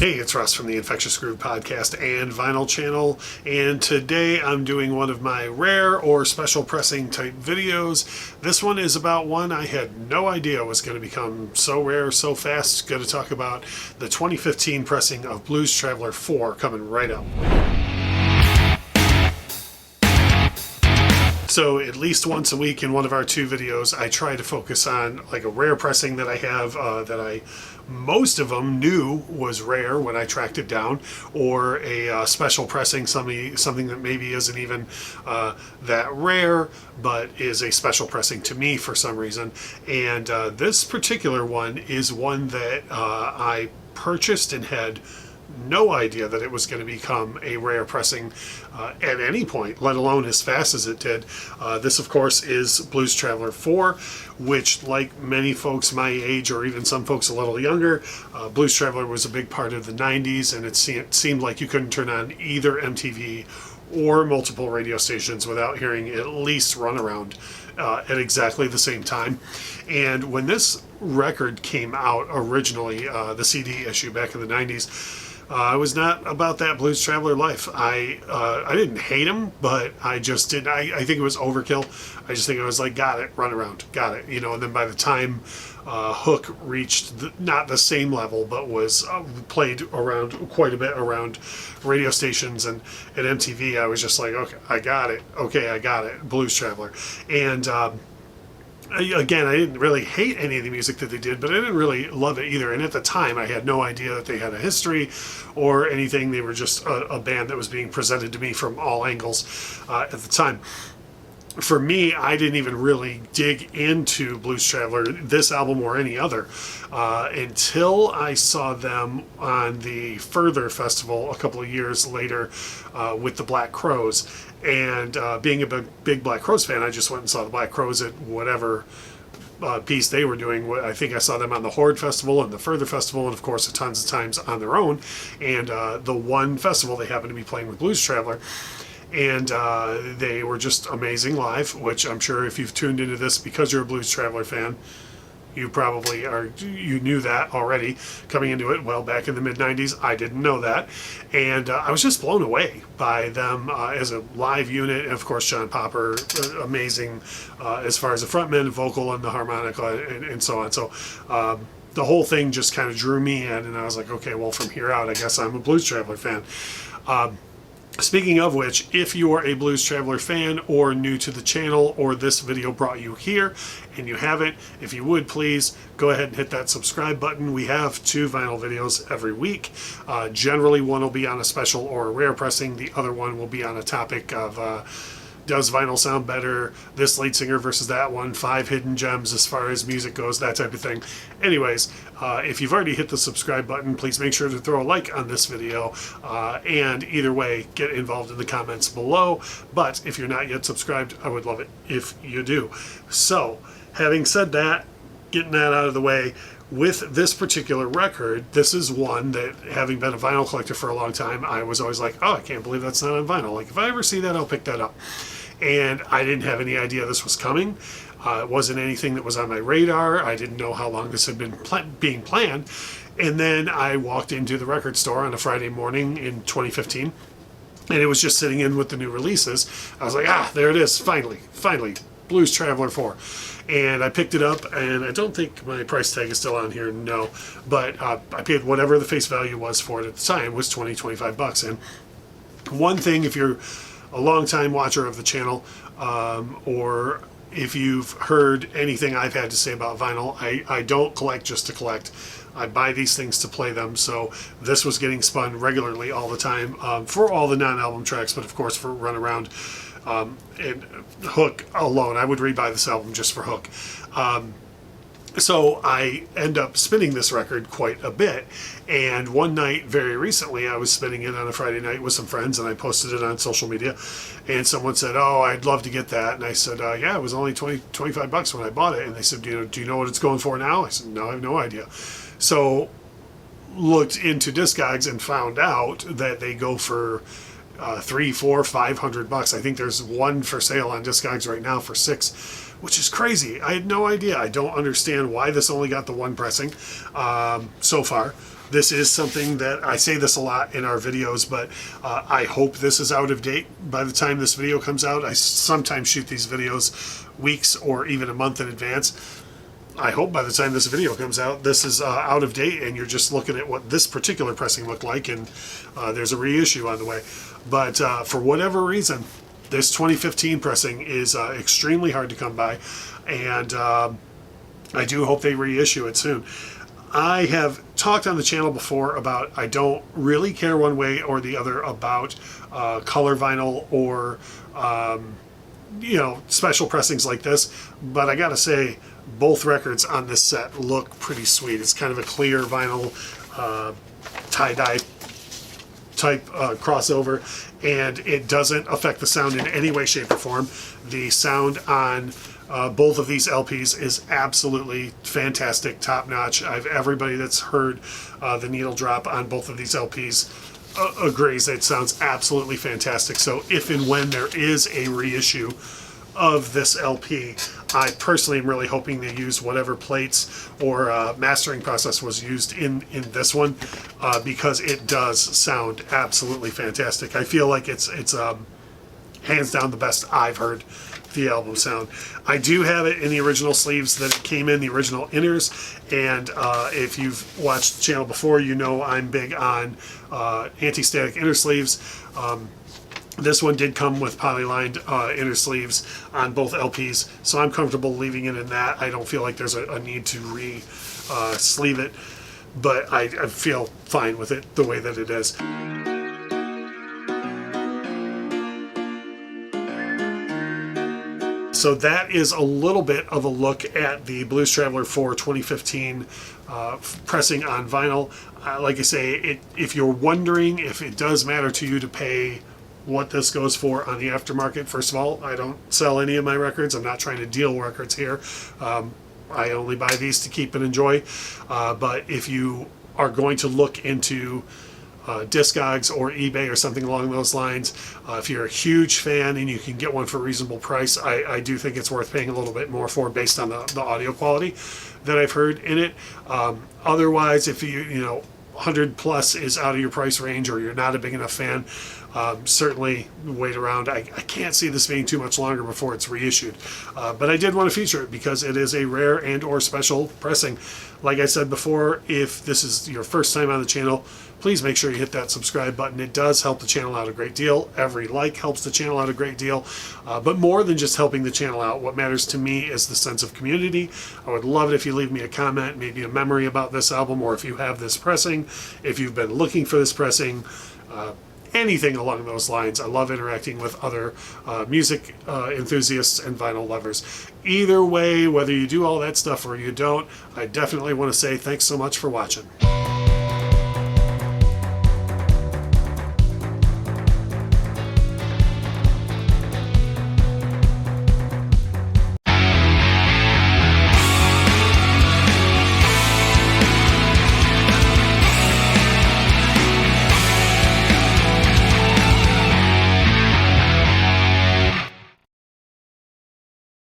Hey, it's Russ from the Infectious Groove Podcast and Vinyl channel, and today I'm doing one of my rare or special pressing type videos. This one is about one I had no idea was going to become so rare so fast. Going to talk about the 2015 pressing of Blues Traveler 4 coming right up. So at least once a week in one of our two videos, I try to focus on like a rare pressing that I have most of them knew was rare when I tracked it down, or a special pressing, something that maybe isn't even that rare, but is a special pressing to me for some reason. And this particular one is one that I purchased and had no idea that it was going to become a rare pressing at any point, let alone as fast as it did. This, of course, is Blues Traveler 4, which, like many folks my age, or even some folks a little younger, Blues Traveler was a big part of the 90s, and it seemed like you couldn't turn on either MTV or multiple radio stations without hearing at least Runaround at exactly the same time. And when this record came out originally, the CD issue back in the 90s, I was not about that Blues Traveler life. I didn't hate him, but I just didn't. I think it was overkill. I just think I was like, got it, Runaround, got it. You know, and then by the time Hook reached not the same level, but was played around quite a bit around radio stations and at MTV, I was just like, okay, I got it. Okay, I got it, Blues Traveler. And again, I didn't really hate any of the music that they did, but I didn't really love it either. And at the time, I had no idea that they had a history or anything. They were just a band that was being presented to me from all angles at the time. For me, I didn't even really dig into Blues Traveler, this album or any other, until I saw them on the Further Festival a couple of years later with the Black Crowes. And being a big Black Crowes fan, I just went and saw the Black Crowes at whatever piece they were doing. I think I saw them on the Horde Festival and the Further Festival, and of course tons of times on their own. And the one festival they happened to be playing with Blues Traveler. And they were just amazing live, which I'm sure if you've tuned into this because you're a Blues Traveler fan, you probably you knew that already coming into it. Well, back in the mid-90s, I didn't know that. And I was just blown away by them as a live unit. And of course, John Popper, amazing as far as the frontman, vocal, and the harmonica, and so on. So the whole thing just kind of drew me in, and I was like, okay, well, from here out, I guess I'm a Blues Traveler fan. Speaking of which, if you are a Blues Traveler fan or new to the channel, or this video brought you here and you haven't, if you would please go ahead and hit that subscribe button. We have two vinyl videos every week. Generally, one will be on a special or a rare pressing. The other one will be on a topic of does vinyl sound better, this lead singer versus that one, 5 hidden gems as far as music goes, that type of thing. Anyways, if you've already hit the subscribe button, please make sure to throw a like on this video, and either way, get involved in the comments below. But if you're not yet subscribed, I would love it if you do. So, having said that, getting that out of the way, with this particular record, this is one that, having been a vinyl collector for a long time, I was always like, oh, I can't believe that's not on vinyl. Like, if I ever see that, I'll pick that up. And I didn't have any idea this was coming. It wasn't anything that was on my radar. I didn't know how long this had been being planned. And then I walked into the record store on a Friday morning in 2015, and it was just sitting in with the new releases. I was like, there it is, finally, Blues Traveler 4. And I picked it up, and I don't think my price tag is still on here, no. But I paid whatever the face value was for it at the time, was $25. And one thing, if you're a long-time watcher of the channel, or if you've heard anything I've had to say about vinyl, I don't collect just to collect. I buy these things to play them, so this was getting spun regularly all the time for all the non-album tracks, but of course for Runaround and Hook alone. I would rebuy this album just for Hook. So I end up spinning this record quite a bit, and one night very recently I was spinning it on a Friday night with some friends, and I posted it on social media, and someone said, oh, I'd love to get that. And I said, yeah, it was only $25 when I bought it. And they said, do you know what it's going for now? I said, no, I have no idea. So looked into Discogs and found out that they go for $300, $400, $500. I think there's one for sale on Discogs right now for $600, which is crazy. I had no idea. I don't understand why this only got the one pressing so far. This is something that I say this a lot in our videos, but I hope this is out of date by the time this video comes out. I sometimes shoot these videos weeks or even a month in advance. I hope by the time this video comes out, this is out of date and you're just looking at what this particular pressing looked like, and there's a reissue on the way. But for whatever reason, this 2015 pressing is extremely hard to come by, and I do hope they reissue it soon. I have talked on the channel before about I don't really care one way or the other about color vinyl or special pressings like this, but I gotta say both records on this set look pretty sweet. It's kind of a clear vinyl tie-dye type crossover, and it doesn't affect the sound in any way, shape, or form. The sound on both of these LPs is absolutely fantastic, top-notch. Everybody that's heard the needle drop on both of these LPs agrees it sounds absolutely fantastic. So if and when there is a reissue of this LP, I personally am really hoping they use whatever plates or mastering process was used in this one, because it does sound absolutely fantastic. I feel like it's hands down the best I've heard the album sound. I do have it in the original sleeves that it came in, the original inners, and if you've watched the channel before, you know I'm big on anti-static inner sleeves. This one did come with poly-lined inner sleeves on both LPs, so I'm comfortable leaving it in that. I don't feel like there's a need to re-sleeve it, but I feel fine with it the way that it is. So that is a little bit of a look at the Blues Traveler 4 2015 pressing on vinyl. Like I say, if you're wondering if it does matter to you to pay what this goes for on the aftermarket, first of all, I don't sell any of my records. I'm not trying to deal records here. I only buy these to keep and enjoy. But if you are going to look into Discogs or eBay or something along those lines, if you're a huge fan and you can get one for a reasonable price, I do think it's worth paying a little bit more for based on the audio quality that I've heard in it. Otherwise, if you 100 plus is out of your price range or you're not a big enough fan, certainly wait around. I can't see this being too much longer before it's reissued, but I did want to feature it because it is a rare and or special pressing. Like I said before, if this is your first time on the channel, please make sure you hit that subscribe button. It does help the channel out a great deal. Every like helps the channel out a great deal. But more than just helping the channel out, what matters to me is the sense of community. I would love it if you leave me a comment, maybe a memory about this album, or if you have this pressing, if you've been looking for this pressing, anything along those lines. I love interacting with other music enthusiasts and vinyl lovers. Either way, whether you do all that stuff or you don't, I definitely want to say thanks so much for watching.